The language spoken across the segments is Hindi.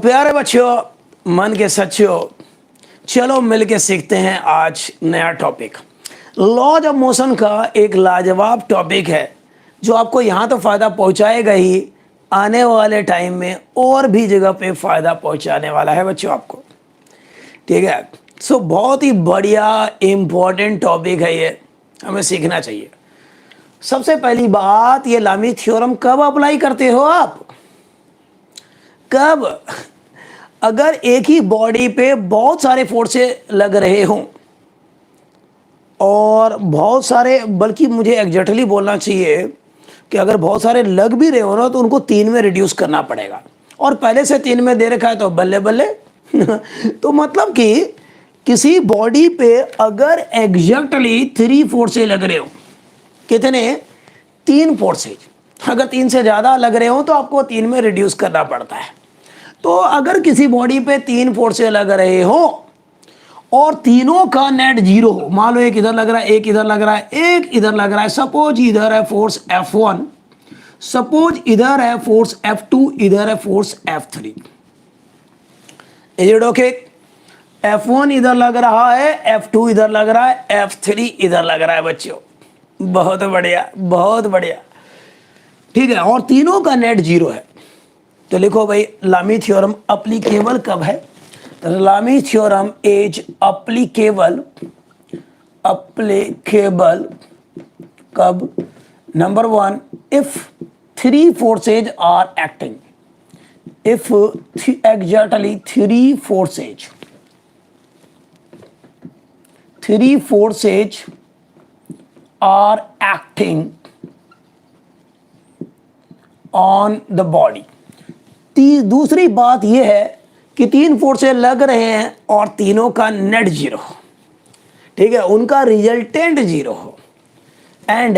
प्यारे बच्चों, मन के सच्चों, चलो मिलके सीखते हैं आज नया टॉपिक। लॉज ऑफ मोशन का एक लाजवाब टॉपिक है जो आपको यहाँ तो फायदा पहुँचाएगा ही, आने वाले टाइम में और भी जगह पे फायदा पहुँचाने वाला है बच्चों आपको। ठीक है, सो बहुत ही बढ़िया इम्पोर्टेंट टॉपिक है ये, हमें सीखना चाहिए। सबसे पहली बात, ये लामी थ्योरम कब अप्लाई करते हो आप? कब? अगर एक ही बॉडी पे बहुत सारे फोर्सेस लग रहे हों और बहुत सारे, बल्कि मुझे एग्जैक्टली बोलना चाहिए कि अगर बहुत सारे लग भी रहे हो ना तो उनको 3 में रिड्यूस करना पड़ेगा, और पहले से 3 में दे रखा है तो बल्ले बल्ले। तो मतलब कि किसी बॉडी पे अगर एग्जैक्टली 3 फोर्सेस लग रहे हो, कितने? 3 फोर्सेज। अगर 3 से ज़्यादा लग रहे हो तो आपको 3 में रिड्यूस करना पड़ता है। तो अगर किसी बॉडी पे 3 फोर्सेज लग रहे हो और तीनों का नेट 0 हो, मान लो एक इधर लग रहा है, एक इधर लग रहा है, एक इधर लग रहा है, सपोज इधर है फोर्स F1, सपोज इधर है फोर्स F2, इधर है force F3। Is it okay? F1 इधर लग रहा है, F2 इधर लग रहा है, F3 इधर लग रहा है बच्चों। बहुत बढ़िया, बहुत बढ़िया। ठीक है, और तीनों का नेट 0 है। तो लिखो भाई, लामी थ्योरम अप्लीकेबल कब है? लामी थ्योरम इज अप्लीकेबल कब? Number 1, if 3 forces are acting. If exactly 3 forces are acting on the body. दूसरी बात यह है कि 3 फोर्सेस लग रहे हैं और तीनों का नेट 0 हो। ठीक है, उनका रिजल्टेंट 0 हो, and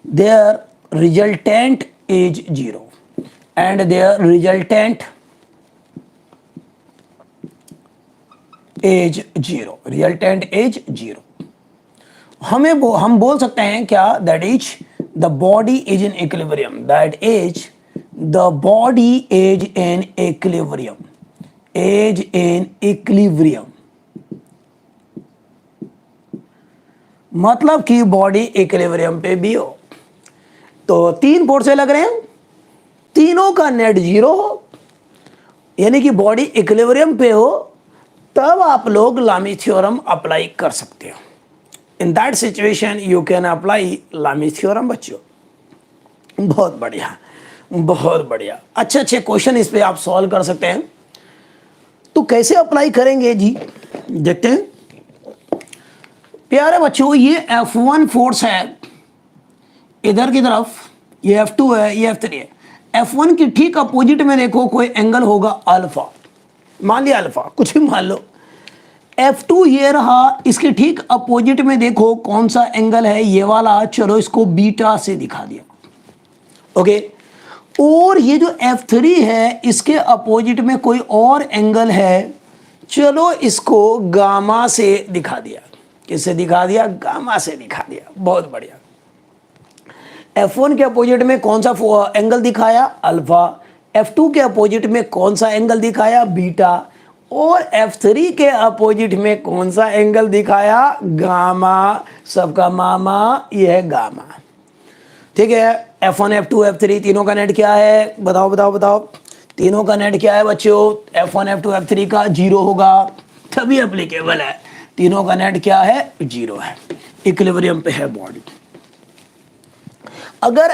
their resultant is 0, and their resultant is 0, resultant is 0। हम बोल सकते हैं क्या? That is the body is in equilibrium, that is the body is in equilibrium, मतलब कि बॉडी इक्विलिब्रियम पे भी हो। तो 3 फोर्सेस लग रहे हैं, तीनों का नेट 0 हो, यानी कि बॉडी इक्विलिब्रियम पे हो, तब आप लोग लामी थ्योरम अप्लाई कर सकते हो। In that situation you can apply लामी थ्योरम बच्चों। बहुत बढ़िया, बहुत बढ़िया। अच्छे अच्छे क्वेश्चन इस पे आप सॉल्व कर सकते हैं। तो कैसे अप्लाई करेंगे जी, देखते हैं। प्यारे बच्चों, ये F1 फोर्स है इधर की तरफ, ये F2 है, ये F3 है। F1 की ठीक अपोजिट में देखो कोई एंगल होगा अल्फा, मान लिया अल्फा, कुछ भी मान लो। F2 ये रहा, इसके ठीक अपोजिट में देखो कौन सा एंगल है, ये वाला। चलो इसको बीटा से दिखा दिया, ओके। और ये जो F3 है, इसके अपोजिट में कोई और एंगल है, चलो इसको गामा से दिखा दिया। किससे दिखा दिया? गामा से दिखा दिया। बहुत बढ़िया। F1 के अपोजिट में कौन सा एंगल दिखाया? अल्फा। F2 के अपोजिट में कौन सा एंगल दिखाया? बीटा। और F3 के अपोजिट में कौन सा एंगल दिखाया? गामा। सबका मामा, यह है गामा। ठीक है, F1, F2, F3 तीनों का नेट क्या है? बताओ बताओ बताओ, तीनों का नेट क्या है बच्चों? F1, F2, F3 का 0 होगा, तभी एप्लीकेबल है। तीनों का नेट क्या है? 0 है, इक्विलिब्रियम पे है बॉडी। अगर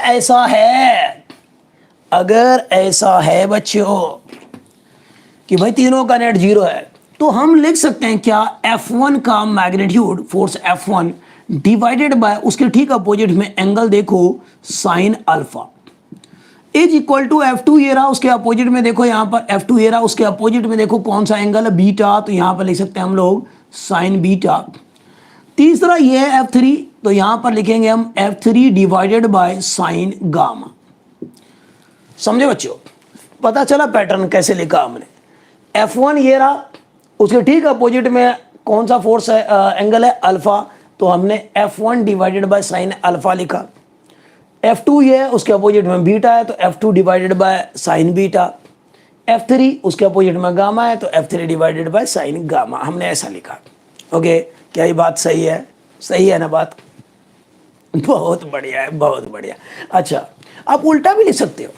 ऐसा है बच्चों कि भाई तीनों का नेट 0 है, तो हम लिख सकते हैं क्या? F1 का magnitude, force F1 divided bye उसके ठीक अपोजिट में एंगल देखो sine alpha, is equal to F2 ये रहा, उसके अपोजिट में देखो यहां पर F2 ये रहा, उसके अपोजिट में देखो कौन सा एंगल है? बीटा। तो यहां पर लिख सकते हैं हम लोग साइन बीटा। तीसरा ये है F3, तो यहां पर लिखेंगे हम F3 divided by sine gamma. समझे बच्चों? पता चला पैटर्न कैसे लिखा हमने? F1 ये रहा, उसके ठीक अपोजिट में कौन सा फोर्स है, एंगल है? अल्फा। तो हमने F1 divided by sine alpha लिखा। F2 ये है, उसके अपोजिट में बीटा है, तो F2 divided by sine beta. F3 उसके अपोजिट में गामा है, तो F3 divided by sine gamma, हमने ऐसा लिखा। ओके, क्या ये बात सही है? सही है ना बात? बहुत बढ़िया है, बहुत बढ़िया। अच्छा, आप उल्टा भी लिख सकते हो,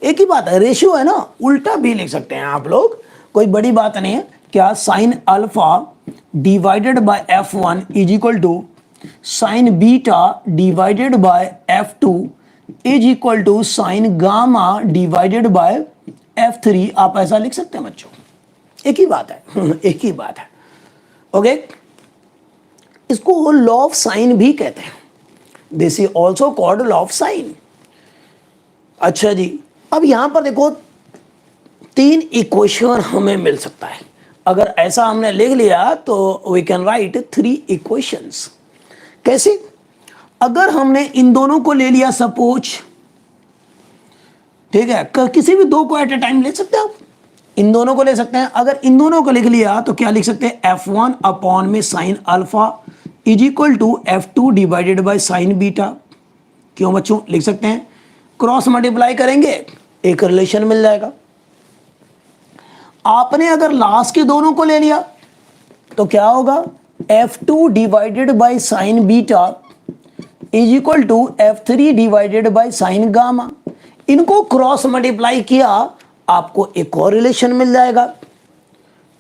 एक ही बात है, रेशियो है ना, उल्टा भी लिख सकते हैं आप लोग, कोई बड़ी बात नहीं है। क्या? Sine alpha divided by F1 is equal to sine beta divided by F2 is equal to sine gamma divided by F3। आप ऐसा लिख सकते हैं बच्चों, एक ही बात है। एक ही बात है। ओके, इसको लॉ ऑफ साइन भी कहते हैं, this is also called law of sine. अच्छा जी, अब यहां पर देखो 3 इक्वेशन हमें मिल सकता है। अगर ऐसा हमने लिख लिया तो वी कैन राइट 3 इक्वेशंस। कैसे? अगर हमने इन दोनों को ले लिया सपोज, ठीक है, किसी भी दो को एट ए टाइम ले सकते हैं आप, इन दोनों को ले सकते हैं। अगर इन दोनों को लिख लिया तो क्या लिख सकते हैं? F1 अपॉन में sine alpha is equal to F2 divided by sine beta. क्यों बच्चों? लिख सकते हैं, क्रॉस मल्टीप्लाई करेंगे एक रिलेशन मिल जाएगा। आपने अगर लास्ट के दोनों को ले लिया तो क्या होगा? F2 divided by sine beta is equal to F3 divided by sine gamma. इनको क्रॉस मल्टीप्लाई किया, आपको एक और रिलेशन मिल जाएगा,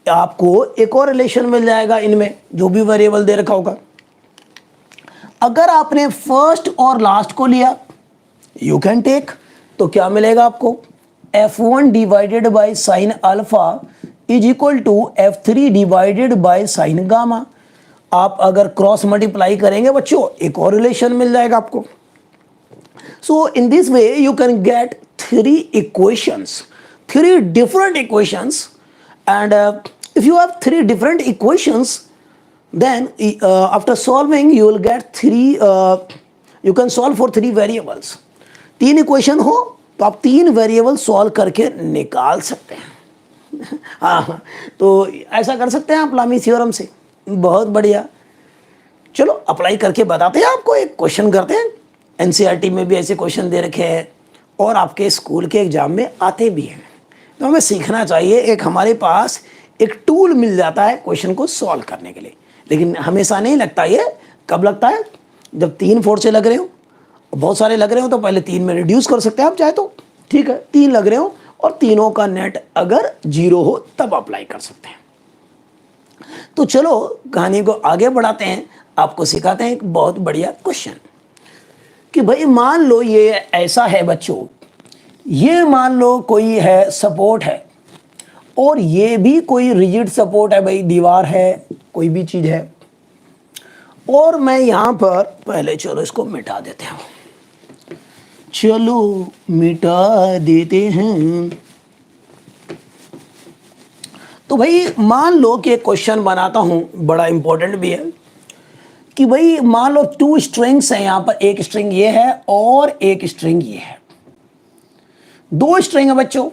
आपको एक और रिलेशन मिल जाएगा इनमें जो भी वेरिएबल दे रखा होगा। अगर आपने फर्स्ट और लास्ट को लिया, यू कैन टेक, तो क्या मिलेगा आपको? F1 divided by sine alpha is equal to F3 divided by sine gamma. आप अगर क्रॉस मल्टीप्लाई करेंगे बच्चों, एक और रिलेशन मिल जाएगा आपको। So in this way you can get 3 equations, 3 different equations, and if you have 3 different equations, then after solving you will get 3 you can solve for 3 variables। 3 equation हो तो आप 3 वेरिएबल सॉल्व करके निकाल सकते हैं। हाँ, तो ऐसा कर सकते हैं आप लामी थ्योरम से। बहुत बढ़िया, चलो अप्लाई करके बताते हैं आपको। एक क्वेश्चन करते हैं, एनसीईआरटी में भी ऐसे क्वेश्चन दे रखे हैं और आपके स्कूल के एग्जाम में आते भी हैं, तो हमें सीखना चाहिए। एक हमारे पास एक टूल मिल जाता है क्वेश्चन को सॉल्व करने के लिए, लेकिन हमेशा नहीं लगता। ये कब लगता है? जब 3 फोर्से लग रहे हो, बहुत सारे लग रहे हो तो पहले 3 में रिड्यूस कर सकते हैं आप चाहे तो, ठीक है। 3 लग रहे हो और तीनों का नेट अगर 0 हो तब अप्लाई कर सकते हैं। तो चलो कहानी को आगे बढ़ाते हैं, आपको सिखाते हैं एक बहुत बढ़िया क्वेश्चन कि भाई मान लो ये ऐसा है बच्चों, ये मान लो कोई है सपोर्ट है और ये भी कोई रिजिड सपोर्ट है, भाई दीवार है, कोई भी चीज है, और मैं यहां पर पहले चलो इसको मिटा देते हैं, चलो मिटा देते हैं। तो भाई मान लो कि क्वेश्चन बनाता हूं, बड़ा इंपॉर्टेंट भी है, कि भाई मान लो 2 स्ट्रिंग्स हैं, यहां पर एक स्ट्रिंग ये है और एक स्ट्रिंग ये है, 2 स्ट्रिंग है बच्चों,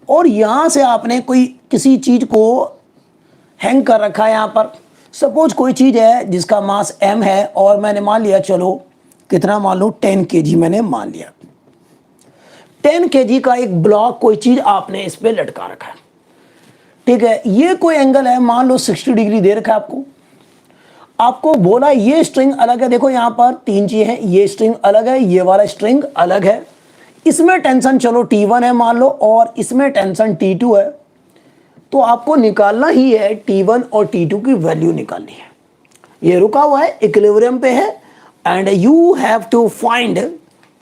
और यहां से आपने कोई किसी चीज को हैंग कर रखा है। यहां पर सपोज कोई चीज है जिसका मास m है और मैंने मान लिया, चलो कितना मान लो 10 kg मैंने मान लिया। 10 kg का एक ब्लॉक कोई चीज आपने इस पे लटका रखा है, ठीक है। ये कोई एंगल है, मान लो 60 डिग्री दे रखा है आपको। आपको बोला ये स्ट्रिंग अलग है, देखो यहां पर 3 चीजें हैं, ये स्ट्रिंग अलग है, ये वाला स्ट्रिंग अलग है, इसमें टेंशन चलो T1 है मान लो और इसमें टेंशन T2 है। तो आपको निकालना ही है T1 और T2 की वैल्यू निकालनी है। ये रुका हुआ है, इक्विलिब्रियम पे है, and you have to find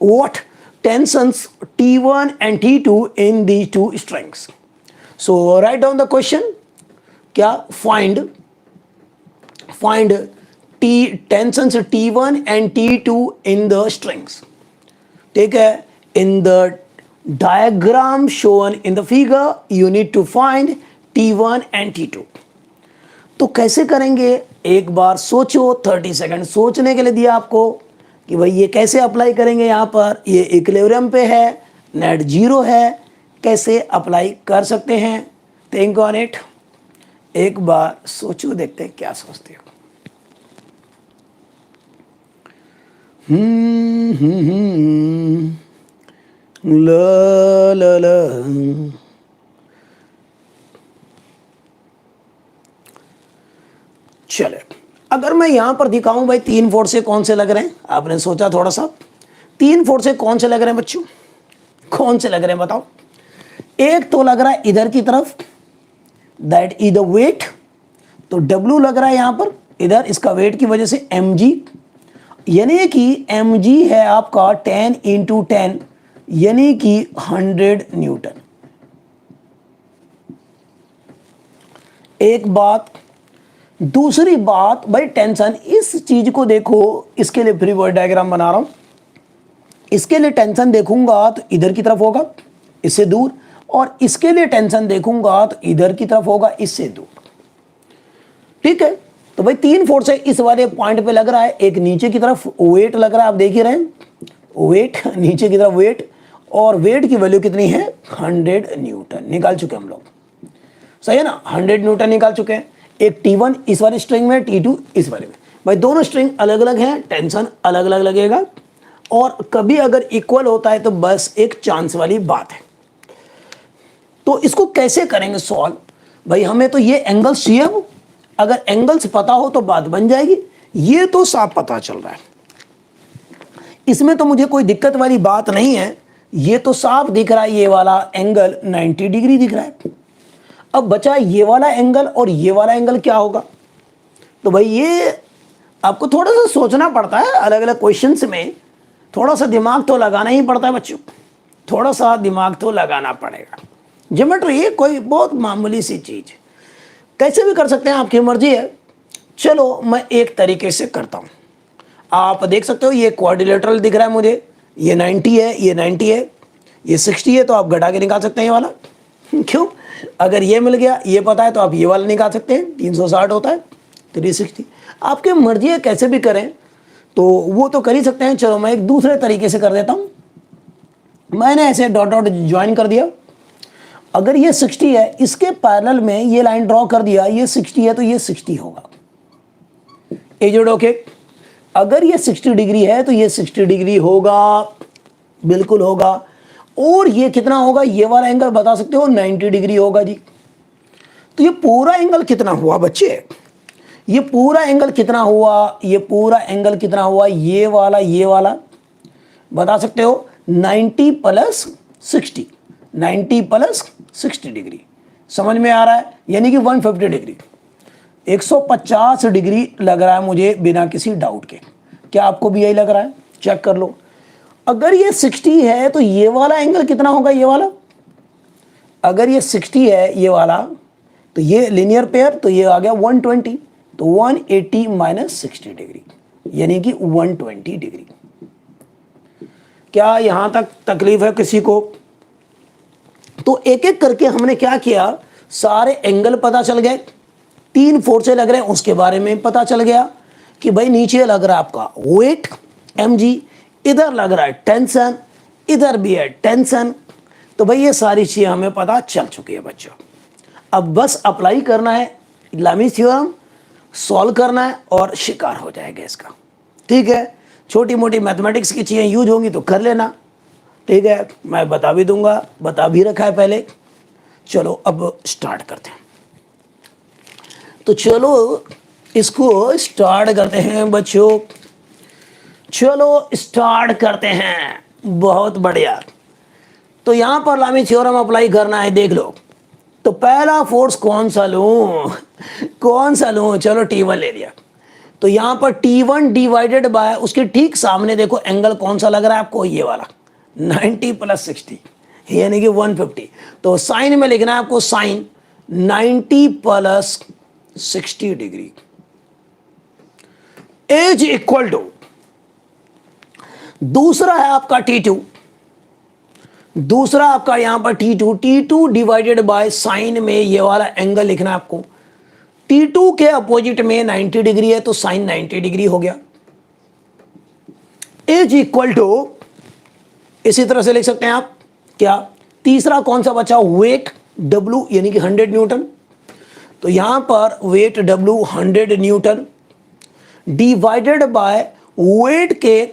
what tensions T1 and T2 in these 2 strings. So write down the question, क्या find tensions T1 and T2 in the strings, ठीक है। In the diagram shown in the figure, you need to find T1 and T2। तो कैसे करेंगे? एक बार सोचो, 30 सेकंड सोचने के लिए दिया आपको कि भाई ये कैसे अप्लाई करेंगे। यहाँ पर ये इक्विलिब्रियम पे है, नेट 0 है, कैसे अप्लाई कर सकते हैं? थिंक ऑन इट, एक बार सोचो, देखते हैं क्या सोचते हो। ला ला ला, चले, अगर मैं यहां पर दिखाऊं भाई 3 फोर्स कौन से लग रहे हैं, आपने सोचा थोड़ा सा 3 फोर्स कौन से लग रहे हैं बच्चों, कौन से लग रहे हैं बताओ। एक तो लग रहा है इधर की तरफ, दैट इज द वेट, तो W लग रहा है यहां पर इधर, इसका वेट की वजह से mg, यानी कि mg है आपका 10 इंटू 10 यानी कि 100 न्यूटन। एक बात, दूसरी बात भाई टेंशन, इस चीज को देखो, इसके लिए फ्री बॉडी डायग्राम बना रहा हूं, इसके लिए टेंशन देखूंगा तो इधर की तरफ होगा इससे दूर, और इसके लिए टेंशन देखूंगा तो इधर की तरफ होगा इससे दूर। ठीक है, तो भाई 3 फोर्स है इस वाले पॉइंट पे लग रहा है, एक नीचे की तरफ वेट लग रहा है, आप देख ही रहे हैं वेट, नीचे की तरफ वेट, और वेट की वैल्यू कितनी है 100 न्यूटन, निकाल चुके हम लोग, सही है ना, 100 न्यूटन निकाल चुके हैं। एक T1 इस वाली स्ट्रिंग में, T2 इस वाले में, भाई दोनों स्ट्रिंग अलग अलग हैं, टेंशन अलग अलग लगेगा, और कभी अगर इक्वल होता है तो बस एक चांस वाली बात है। तो इसको कैसे करेंगे सॉल्व, भाई हमें तो ये एंगल्स चाहिए, अगर एंगल्स पता हो तो बात बन जाएगी, ये तो साफ पता चल रहा है, इसमें तो मुझे कोई दिक्कत वाली बात नहीं है, ये तो साफ दिख रहा है, ये वाला एंगल 90 डिग्री दिख रहा है। अब बचा ये वाला एंगल, और ये वाला एंगल क्या होगा, तो भाई ये आपको थोड़ा सा सोचना पड़ता है, अलग अलग क्वेश्चंस में थोड़ा सा दिमाग तो लगाना ही पड़ता है बच्चों, थोड़ा सा दिमाग तो लगाना पड़ेगा। ज्योमेट्री कोई बहुत मामूली सी चीज, कैसे भी कर सकते हैं, आपकी मर्जी है। चलो मैं एक तरीके से करता हूं, आप देख सकते हो ये क्वाड्रिलेटरल दिख रहा है मुझे, ये 90 है, ये 90 है, ये 60 है, तो आप घटा के निकाल सकते हैं ये वाला क्यों, अगर ये मिल गया, ये पता है, तो आप ये वाला निकाल सकते हैं, 360 होता है 360, आपके मर्जी है कैसे भी करें, तो वो तो कर ही सकते हैं। चलो मैं एक दूसरे तरीके से कर देता हूं, मैंने ऐसे डॉट डॉट ज्वाइन कर दिया, अगर ये 60 है, इसके पैरेलल में ये लाइन ड्रॉ कर दिया, ये 60 है तो ये 60 होगा, एजेड ओके, अगर ये 60 डिग्री है तो ये 60 डिग्री होगा, बिल्कुल होगा, और ये कितना होगा, ये वाला एंगल बता सकते हो 90 डिग्री होगा जी। तो ये पूरा एंगल कितना हुआ बच्चे, ये पूरा एंगल कितना हुआ, ये पूरा एंगल कितना हुआ, ये वाला बता सकते हो 90 प्लस 60, 90 प्लस 60 डिग्री, समझ में आ रहा है, यानी कि 150 डिग्री, 150 डिग्री लग रहा है मुझे बिना किसी डाउट के। क्या आपको भी यही लग रहा है, चेक कर लो। अगर ये 60 है तो ये वाला एंगल कितना होगा, ये वाला, अगर ये 60 है ये वाला, तो ये लीनियर पेयर, तो ये आ गया 120, तो 180 माइनस 60 डिग्री यानी कि 120 डिग्री। क्या यहां तक तकलीफ है किसी को? तो एक एक करके हमने क्या किया, सारे एंगल पता चल गए, 3 फोर्सें लग रहे हैं उसके बारे में पता चल गया कि भाई नीचे लग रहा है आपका वेट mg, इधर लग रहा है टेंशन, इधर भी है टेंशन, तो भाई ये सारी चीजें हमें पता चल चुकी है बच्चों। अब बस अप्लाई करना है लामीस थ्योरम, सॉल्व करना है और शिकार हो जाएगा इसका। ठीक है, छोटी मोटी मैथमेटिक्स की चीजें यूज होंगी तो कर लेना, ठीक है, मैं बता भी दूंगा, बता भी रखा है पहले। चलो अब स्टार्ट करते हैं, तो चलो इसको स्टार्ट करते हैं बच्चों, चलो स्टार्ट करते हैं, बहुत बढ़िया। तो यहां पर लामी थ्योरम अप्लाई करना है, देख लो। तो पहला फोर्स कौन सा लूं, कौन सा लूं, चलो T1 ले लिया। तो यहां पर T1 डिवाइडेड बाय उसके ठीक सामने देखो एंगल कौन सा लग रहा है आपको, ये वाला 90 प्लस 60 यानी कि 150। तो साइन में लिखना है आपको, sine 90 plus 60 degree as equal to, दूसरा है आपका T2, दूसरा आपका यहां पर T2 डिवाइडेड बाय साइन में ये वाला एंगल लिखना है आपको, T2 के अपोजिट में 90 डिग्री है तो साइन 90 डिग्री हो गया, एज इक्वल टू, इसी तरह से लिख सकते हैं आप क्या, तीसरा कौन सा बचा, वेट W यानी कि 100 न्यूटन। तो यहां पर weight W 100 newton divided by weight के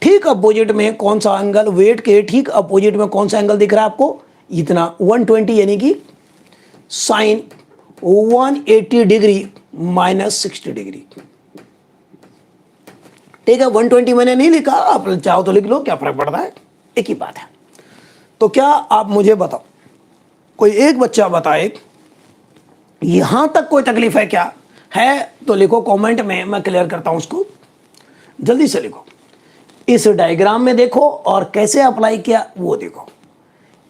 ठीक अपोजिट में कौन सा एंगल, वेट के ठीक अपोजिट में कौन सा एंगल दिख रहा है आपको, इतना 120 यानी कि साइन 180 डिग्री -60 डिग्री। ठीक है, 120 मैंने नहीं लिखा, आप चाहो तो लिख लो, क्या फर्क पड़ता है, एक ही बात है। तो क्या आप मुझे बताओ, कोई एक बच्चा बताए यहां तक कोई तकलीफ है क्या? है तो लिखो कमेंट में, मैं क्लियर करता हूं उसको, जल्दी से लिखो। इस डायग्राम में देखो और कैसे अप्लाई किया वो देखो,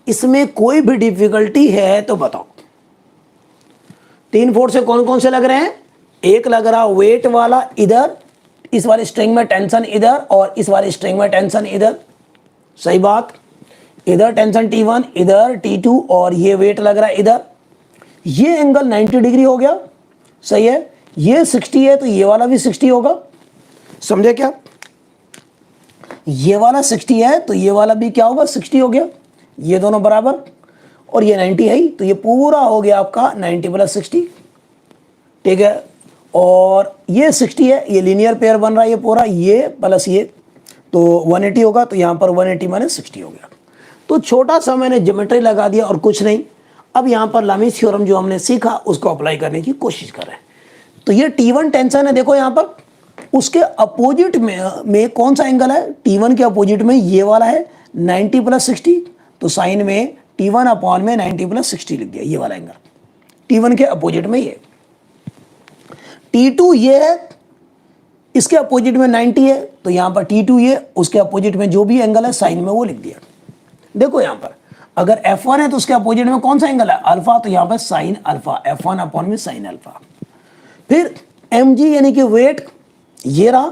इसमें कोई भी डिफिकल्टी है तो बताओ। 3 फोर्स से कौन कौन से लग रहे हैं? एक लग रहा वेट वाला इधर, इस वाले स्ट्रिंग में टेंशन इधर, और इस वाले स्ट्रिंग में टेंशन इधर, सही बात। इधर टेंशन T1, इधर T2, और ये वेट लग रहा है इधर। ये एंगल 90 डिग्री हो गया, सही है। ये 60 है तो ये वाला भी 60 होगा, समझे क्या? ये वाला 60 है तो ये वाला भी क्या होगा, 60 हो गया, ये दोनों बराबर। और ये 90 है ही, तो ये पूरा हो गया आपका 90 + 60, ठीक है। और ये 60 है, ये लीनियर पेयर बन रहा है, ये पूरा, ये प्लस ये, तो 180 होगा, तो यहाँ पर 180 - 60 हो गया। तो छोटा सा मैंने ज्योमेट्री लगा दिया और कुछ नहीं। अब यहाँ पर लामीस थ्योरम जो हमने सीखा उसको अप्लाई करने की कोशिश कर रहे हैं। तो ये T1 टेंशन है, देखो यहाँ पर, उसके अपोजिट में कौन सा एंगल है? T1 के अपोजिट में ये वाला है 90 + 60, तो साइन में T1 अपॉन में 90 + 60 लिख दिया, ये वाला एंगल T1 के अपोजिट में ये। T2 ये है, इसके अपोजिट में 90 है, तो यहाँ पर T2 ये, उसके अपोजिट में जो भी एंगल है साइन में वो लिख दिया। देखो यहाँ पर अगर F1 है तो उसके अपोजिट में कौन सा एंगल है? अल्फा, तो यहाँ पर साइन अल्फा, F1 अपॉन में साइन अल्फा। फिर mg यानी कि वेट, ये रहा,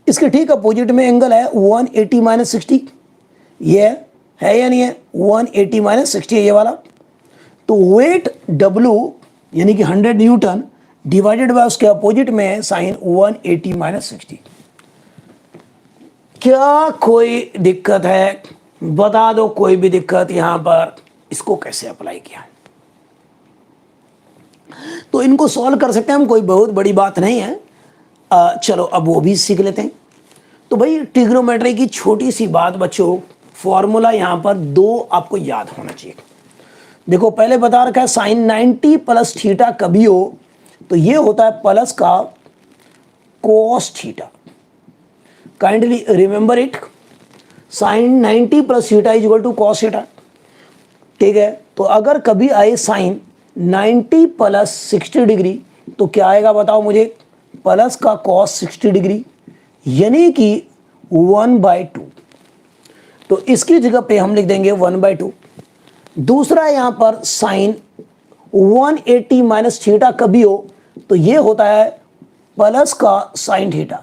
इसके ठीक अपोजिट में एंगल है 180 - 60, ये है या नहीं है? 180 - 60 है ये वाला। तो वेट W यानी कि 100 न्यूटन डिवाइडेड बाय उसके अपोजिट में साइन 180 - 60। क्या कोई दिक्कत है? बता दो कोई भी दिक्कत यहां पर। इसको कैसे अप्लाई किया? तो इनको सॉल्व कर सकते हैं हम, कोई बहुत बड़ी बात नहीं है। चलो अब वो भी सीख लेते हैं। तो भाई ट्रिग्नोमेट्री की छोटी सी बात बच्चों, फॉर्मूला यहां पर 2 आपको याद होना चाहिए। देखो पहले बता रखा है साइन 90 + थीटा कभी हो तो ये होता है प्लस का cos theta. Kindly remember it, sine 90 + theta is to cos theta, ठीक है। तो अगर कभी आए साइन 90 + 60 डिग्री तो क्या आएगा बताओ मुझे? प्लस का कॉस 60 डिग्री, यानी कि 1/2। तो इसकी जगह पे हम लिख देंगे 1/2। दूसरा यहां पर साइन 180 - थीटा कभी हो तो ये होता है प्लस का साइन थीटा।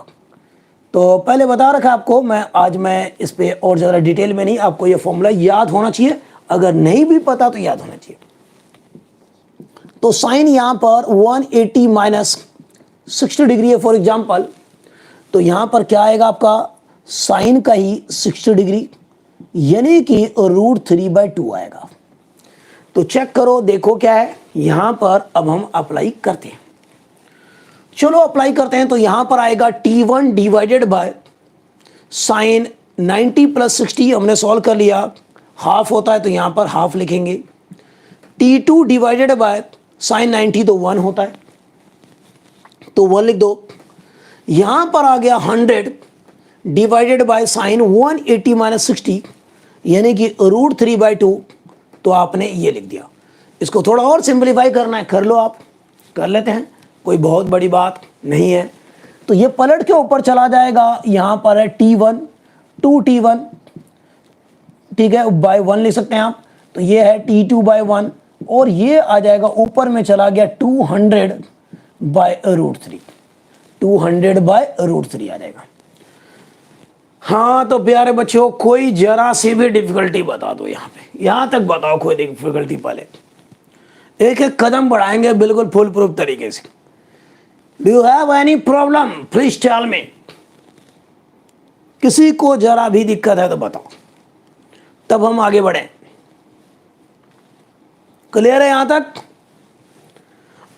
तो पहले बता रखा आपको, मैं इस पे और ज़्यादा डिटेल में नहीं, आपको ये फॉर्मूला याद होना चाहिए, अगर नहीं भी पता तो याद होना चाहिए। तो साइन यहां पर 180 - 60 डिग्री है फॉर एग्जांपल, तो यहां पर क्या आएगा आपका? साइन का ही 60 डिग्री, यानी कि √3/2 आएगा। तो चेक करो, देखो क्या है यहां पर। अब हम अप्लाई करते हैं, चलो अप्लाई करते हैं। तो यहां पर आएगा T1 डिवाइडेड बाय साइन 90 + 60, हमने सॉल्व कर लिया, हाफ होता है तो यहां पर हाफ लिखेंगे। T2 डिवाइडेड बाय साइन 90 तो 1 होता है, तो 1 लिख दो। यहां पर आ गया 100 डिवाइडेड बाय साइन 180 - 60, यानी कि √3/2, तो आपने ये लिख दिया। इसको थोड़ा और सिंपलीफाई करना है, कर लो, आप कर लेते हैं, कोई बहुत बड़ी बात नहीं है। तो ये पलट के ऊपर चला जाएगा, यहां पर है T1, 2T1, ठीक है, बाय 1 लिख सकते हैं आप। तो ये है T2 बाय 1, और ये आ जाएगा ऊपर में चला गया 200 बाय √3, 200 बाय √3 आ जाएगा। हाँ तो प्यारे बच्चों, कोई जरा सी भी डिफिकल्टी बता दो, यहाँ पे यहां तक बताओ कोई डिफिकल्टी। पहले एक एक कदम बढ़ाएंगे बिल्कुल फुल प्रूफ तरीके से। Do you have any problem? Please tell me. किसी को जरा भी दिक्कत है तो बताओ, तब हम आगे बढ़े। क्लियर है यहां तक?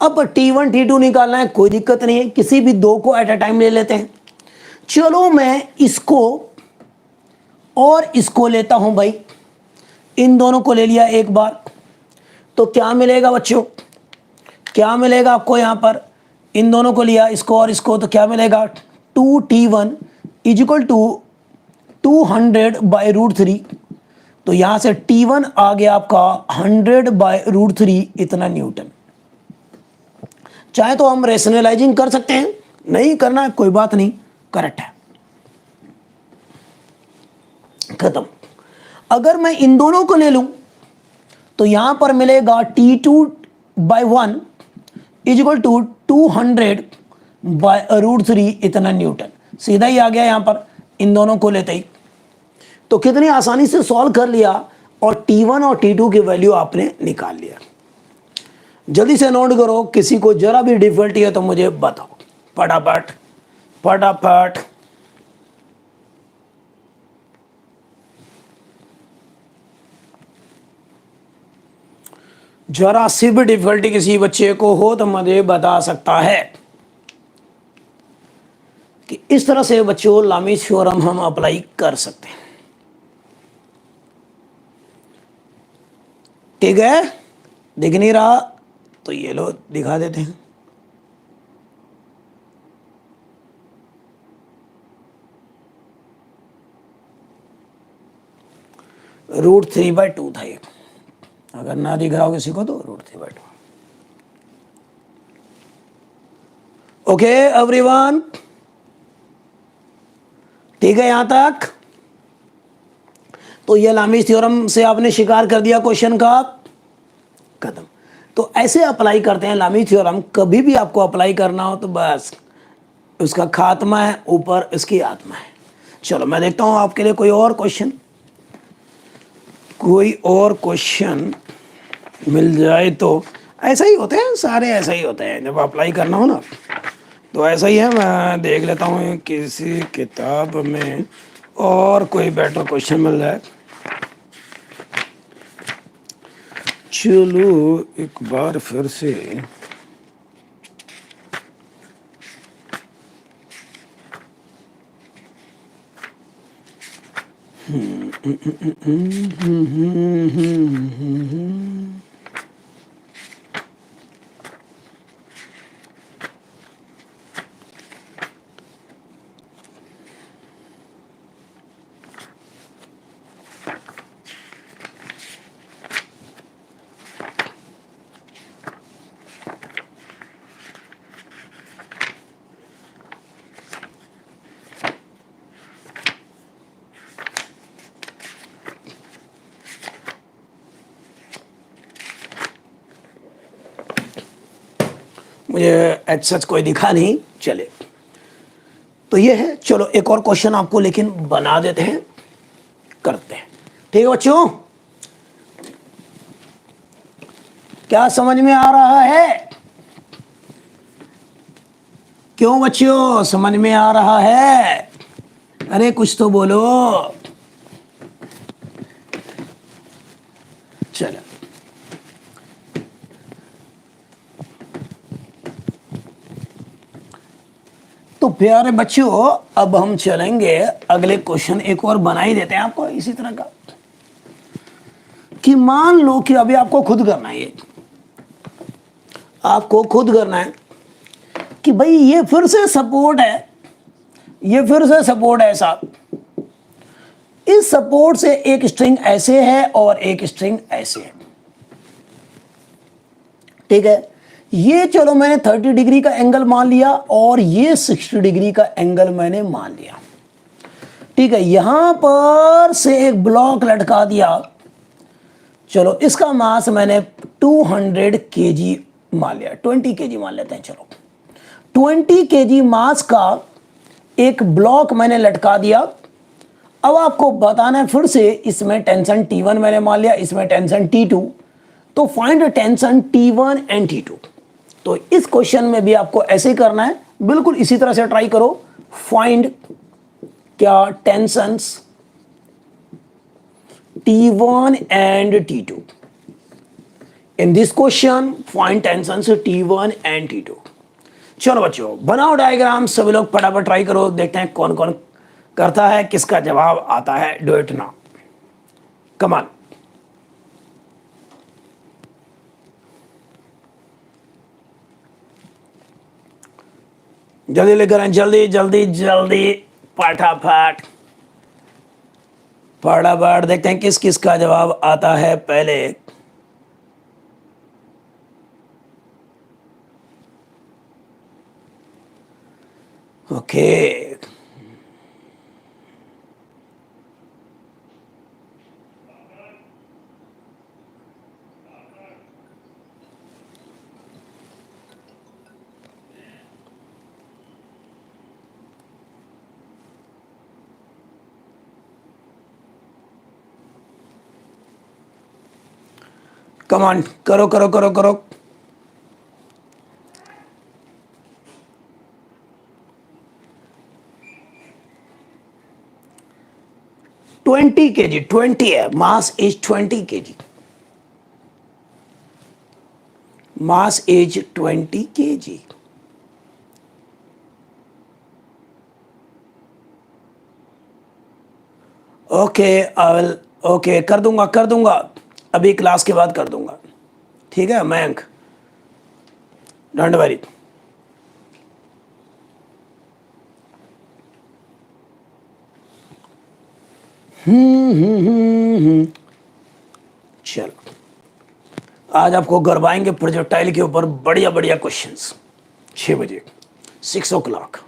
अब T1 T2 निकालना है, कोई दिक्कत नहीं है, किसी भी 2 को एट अ टाइम ले लेते हैं। चलो मैं इसको और इसको लेता हूं भाई, इन दोनों को ले लिया एक बार, तो क्या मिलेगा बच्चों? क्या मिलेगा आपको यहां पर? इन दोनों को लिया, इसको और इसको, तो क्या मिलेगा 2t1 इज इक्वल टू 200/√3। तो यहां से t1 आ गया आपका 100/√3 इतना न्यूटन। चाहे तो हम रेशनलाइजिंग कर सकते हैं, नहीं करना है कोई बात नहीं, करेक्ट है, खत्म। अगर मैं इन दोनों को ले लूं तो यहां पर मिलेगा t2/1 इज इक्वल टू 200/√3 इतना न्यूटन। सीधा ही आ गया यहां पर इन दोनों को लेते ही। तो कितनी आसानी से सॉल्व कर लिया और t1 और t2 की वैल्यू आपने निकाल लिया। जल्दी से नोट करो, किसी को जरा भी डिफिकल्टी है तो मुझे बताओ, फटाफट फटाफट। जरा सी भी डिफिकल्टी किसी बच्चे को हो तो मुझे बता सकता है कि इस तरह से बच्चों लामीज थ्योरम हम अप्लाई कर सकते हैं। ठीक है, दिख नहीं रहा तो ये लो दिखा देते हैं। √3/2 था ये, अगर ना दिख रहा हो किसी को तो √3/2। ओके एवरीवन, ठीक है यहां तक। तो ये लामीज थ्योरम से आपने शिकार कर दिया क्वेश्चन का, खत्म। तो ऐसे अप्लाई करते हैं लामीज थ्योरम। कभी भी आपको अप्लाई करना हो तो बस उसका खात्मा है, ऊपर इसकी आत्मा है। चलो मैं देखता हूं आपके लिए कोई और क्वेश्चन, कोई और क्वेश्चन मिल जाए तो। ऐसा ही होते हैं सारे, ऐसा ही होते हैं जब अप्लाई करना हो ना, तो ऐसा ही है। मैं देख लेता हूँ किसी किताब में और कोई बेटर क्वेश्चन मिल जाए। चलो एक बार फिर से मुझे एच सच कोई दिखा नहीं, चले तो ये है। चलो एक और क्वेश्चन आपको लेकिन बना देते हैं, करते हैं। ठीक है बच्चों, क्या समझ में आ रहा है? क्यों बच्चों समझ में आ रहा है? अरे कुछ तो बोलो। चलो तो प्यारे बच्चों, अब हम चलेंगे अगले क्वेश्चन, एक और बना ही देते हैं आपको इसी तरह का। कि मान लो कि अभी आपको खुद करना है, ये आपको खुद करना है कि भाई ये फिर से सपोर्ट है, ये फिर से सपोर्ट है साहब। इस सपोर्ट से एक स्ट्रिंग ऐसे है और एक स्ट्रिंग ऐसे है। ठीक है, ये चलो मैंने 30 डिग्री का एंगल मान लिया और ये 60 डिग्री का एंगल मैंने मान लिया। ठीक है, यहां पर से एक ब्लॉक लटका दिया। चलो इसका मास मैंने 200 kg मान लिया, 20 kg मान लेते हैं। चलो 20 kg मास का एक ब्लॉक मैंने लटका दिया। अब आपको बताना है फिर से, इसमें टेंशन T1 मैंने मान लिया, इसमें टेंशन T2। तो find tension T1 and T2। तो इस क्वेश्चन में भी आपको ऐसे ही करना है, बिल्कुल इसी तरह से ट्राई करो। फाइंड क्या tensions T1 and T2। In this question find tensions T1 and T2। चलो बच्चों बनाओ डायग्राम, सभी लोग फटाफट ट्राई करो, देखते हैं कौन कौन करता है, किसका जवाब आता है। Do it now, come on. जल्दी लेकर आए, जल्दी जल्दी जल्दी, फटाफट फटाफट। देखते हैं किस किस का जवाब आता है पहले। ओके, कमांड करो करो करो करो। 20 kg, 20 है, mass is 20 kg, mass is 20 kg। Okay, okay कर दूंगा कर दूंगा, अभी क्लास के बाद कर दूंगा, ठीक है मयंक, डोंट वरी। चलो, आज आपको गरबाएंगे प्रोजेक्टाइल के ऊपर बढ़िया बढ़िया क्वेश्चंस, 6 बजे, 6 o'clock।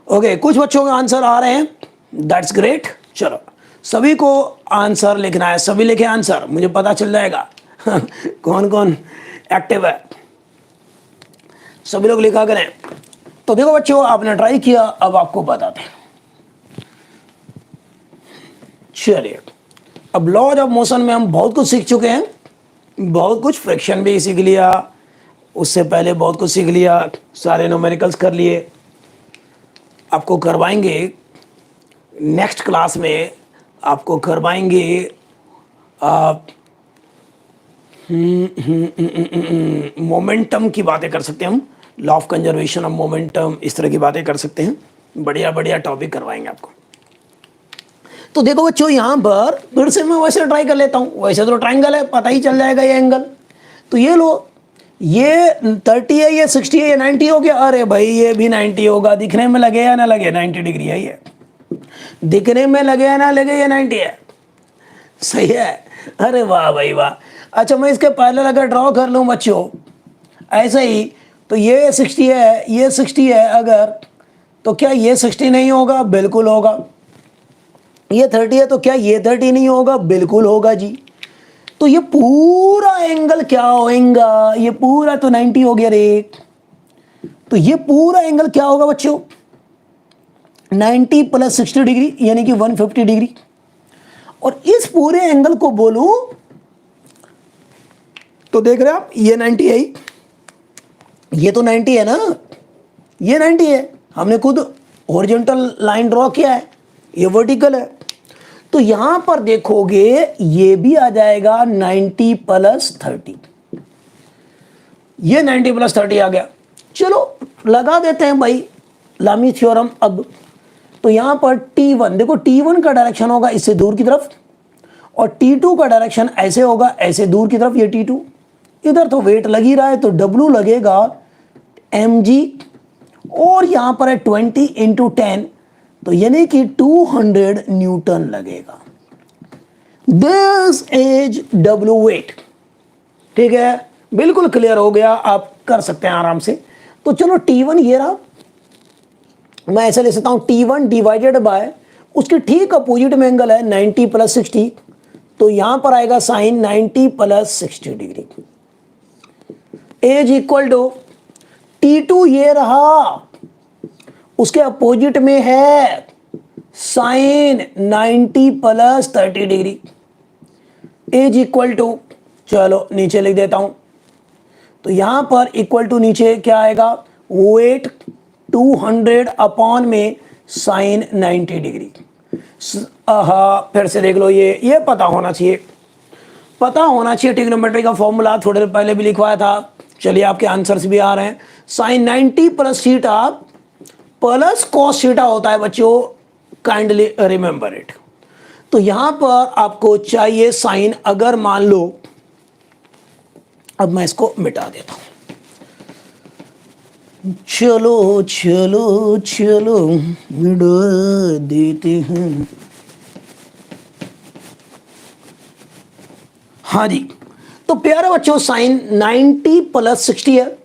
ओके, कुछ बच्चों के आंसर आ रहे हैं, दैट्स ग्रेट। चलो, सभी को आंसर लिखना है, सभी लिखे आंसर, मुझे पता चल जाएगा कौन कौन एक्टिव है। सभी लोग लिखा करें। तो देखो बच्चों, आपने ट्राई किया, अब आपको बताते हैं। चलिए, अब लॉज ऑफ मोशन में हम बहुत कुछ सीख चुके हैं, बहुत कुछ, फ्रिक्शन भी सीख लिया, उससे पहले बहुत कुछ सीख लिया, सारे न्यूमेरिकल्स कर लिए। आपको करवाएंगे नेक्स्ट क्लास में, आपको करवाएंगे मोमेंटम की बातें कर सकते हैं हम, law of conservation of momentum, इस तरह की बातें कर सकते हैं, बढ़िया बढ़िया टॉपिक करवाएंगे आपको। तो देखो बच्चों, यहाँ पर फिर से मैं वैसे ट्राई कर लेता हूँ, वैसे तो ट्राइंगल है, पता ही चल जाएगा ये एंगल। तो ये लो, ये 30 है, ये 60 है, ये 90 हो गया। अरे भाई ये भी 90 होगा, दिखने में लगे या ना लगे 90 डिग्री है ये, दिखने में लगे या ना लगे ये 90 है, सही है। अरे वाह भाई वाह। अच्छा, मैं इसके पहले अगर ड्रॉ कर लूँ बच्चों ऐसे ही, तो ये 60 है, ये 60 है अगर, तो क्या ये 60 नहीं होगा? बिल्कुल होगा। ये 30 है, तो क्या ये 30 नहीं होगा? बिल्कुल होगा जी। तो ये पूरा एंगल क्या होगा? ये पूरा तो 90 हो गया रे। तो ये पूरा एंगल क्या होगा बच्चों? 90 प्लस 60 डिग्री, यानी कि 150 डिग्री। और इस पूरे एंगल को बोलूं तो देख रहे हैं आप, ये 90 है, ये तो 90 है ना, ये 90 है, हमने खुद हॉरिजॉन्टल लाइन ड्रॉ किया है, ये वर्टिकल है। तो यहां पर देखोगे ये भी आ जाएगा 90 प्लस 30, ये 90 प्लस 30 आ गया। चलो लगा देते हैं भाई लामी थ्योरम अब। तो यहां पर T1, देखो T1 का डायरेक्शन होगा इससे दूर की तरफ, और T2 का डायरेक्शन ऐसे होगा, ऐसे दूर की तरफ, ये T2। इधर तो वेट लग ही रहा है, तो W लगेगा mg, और यहां पर है 20 इंटू 10, तो यानी कि 200 न्यूटन लगेगा। This is W weight. ठीक है, बिल्कुल क्लियर हो गया, आप कर सकते हैं आराम से। तो चलो T1 ये रहा, मैं ऐसे ले सकता हूं T1 डिवाइडेड बाय उसके ठीक अपोजिट में एंगल है 90 प्लस 60, तो यहां पर आएगा sine 90 plus 60 degree, as equal to T2 ये रहा, उसके अपोजिट में है sine 90 plus 30 degree, as equal to, चलो नीचे लिख देता हूं, तो यहां पर इक्वल टू नीचे क्या आएगा? वेट 200 अपॉन में साइन 90 डिग्री। फिर से देख लो, ये पता होना चाहिए, पता होना चाहिए ट्रिग्नोमेट्री का फॉर्मूला, थोड़ी देर पहले भी लिखवाया था। चलिए आपके आंसर्स भी आ रहे हैं। Sine 90 plus theta plus cos theta होता है बच्चों, काइंडली रिमेंबर इट। तो यहां पर आपको चाहिए साइन, अगर मान लो, अब मैं इसको मिटा देता हूं, चलो चलो चलो मिटा देते हैं। हाँ जी, तो प्यारे बच्चों साइन 90 प्लस 60 है,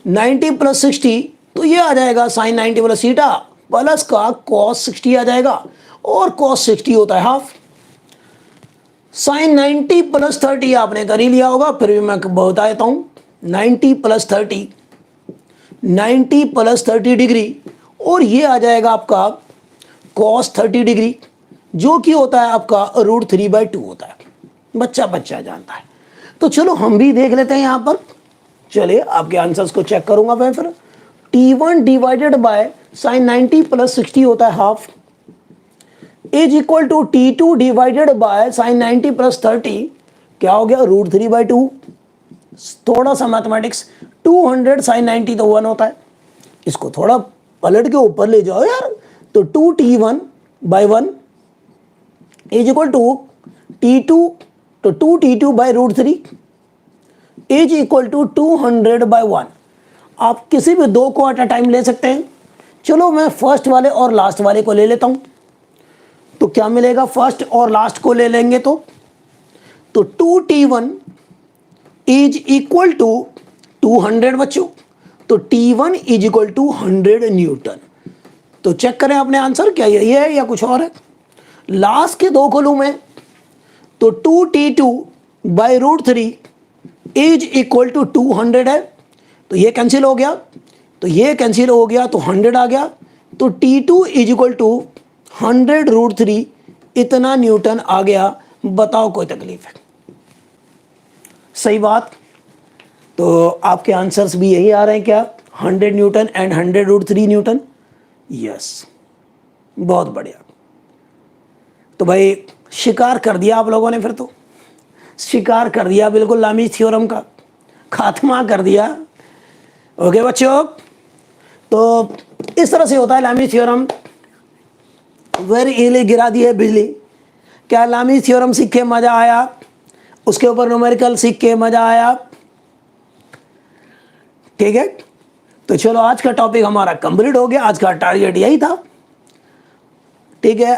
90 प्लस 60 तो ये आ जाएगा साइन 90 प्लस थीटा प्लस का कॉस 60 आ जाएगा, और कॉस 60 होता है हाफ। साइन 90 प्लस 30 आपने कर ही लिया होगा, फिर भी मैं बता देता हूं, 90 प्लस 30, 90 प्लस 30 डिग्री, और ये आ जाएगा आपका कॉस 30 डिग्री, जो कि होता है आपका √3/2 होता है। बच्चा बच्चा जानता है। तो चलो हम भी देख लेते हैं यहां पर। चलिए आपके आंसर्स को चेक करूंगा मैं फिर। T1 divided by sine 90 plus 60 होता है half, is equal to T2 divided by sine 90 plus 30, क्या हो गया √3/2। थोड़ा सा मैथमेटिक्स, 200 साइन 90 तो 1 होता है, इसको थोड़ा पलट के ऊपर ले जाओ यार, तो 2T1/1 is equal to T2, तो 2T2 by √3 is equal to 200/1। आप किसी भी दो को एट अ टाइम ले सकते हैं। चलो मैं फर्स्ट वाले और लास्ट वाले को ले लेता हूं, तो क्या मिलेगा, फर्स्ट और लास्ट को ले लेंगे तो 2T1 इज इक्वल टू 200 बच्चों, तो T1 is equal to 100 newton. तो चेक करें अपने आंसर, क्या यही है या कुछ और है। लास्ट के दो को लूं मैं, तो 2T2 by √3 is equal to 200 है, तो ये कैंसिल हो गया, तो ये कैंसिल हो गया, तो 100 आ गया, तो T2 इज इक्वल टू 100 √3, इतना न्यूटन आ गया। बताओ कोई तकलीफ है? सही बात। तो आपके आंसर्स भी यही आ रहे हैं क्या, 100 न्यूटन एंड 100 √3 न्यूटन? यस, बहुत बढ़िया। तो भाई शिकार कर दिया आप लोगों ने, फिर तो शिकार कर दिया बिल्कुल, लामीज थ्योरम का खात्मा कर दिया। ओके बच्चों, तो इस तरह से होता है लामीज थ्योरम। वेरी इजीली गिरा दी है बिजली। क्या लामीज थ्योरम सीख के मजा आया? उसके ऊपर न्यूमेरिकल सीख के मजा आया? ठीक है, तो चलो आज का टॉपिक हमारा कंप्लीट हो गया। आज का टारगेट यही था। ठीक है।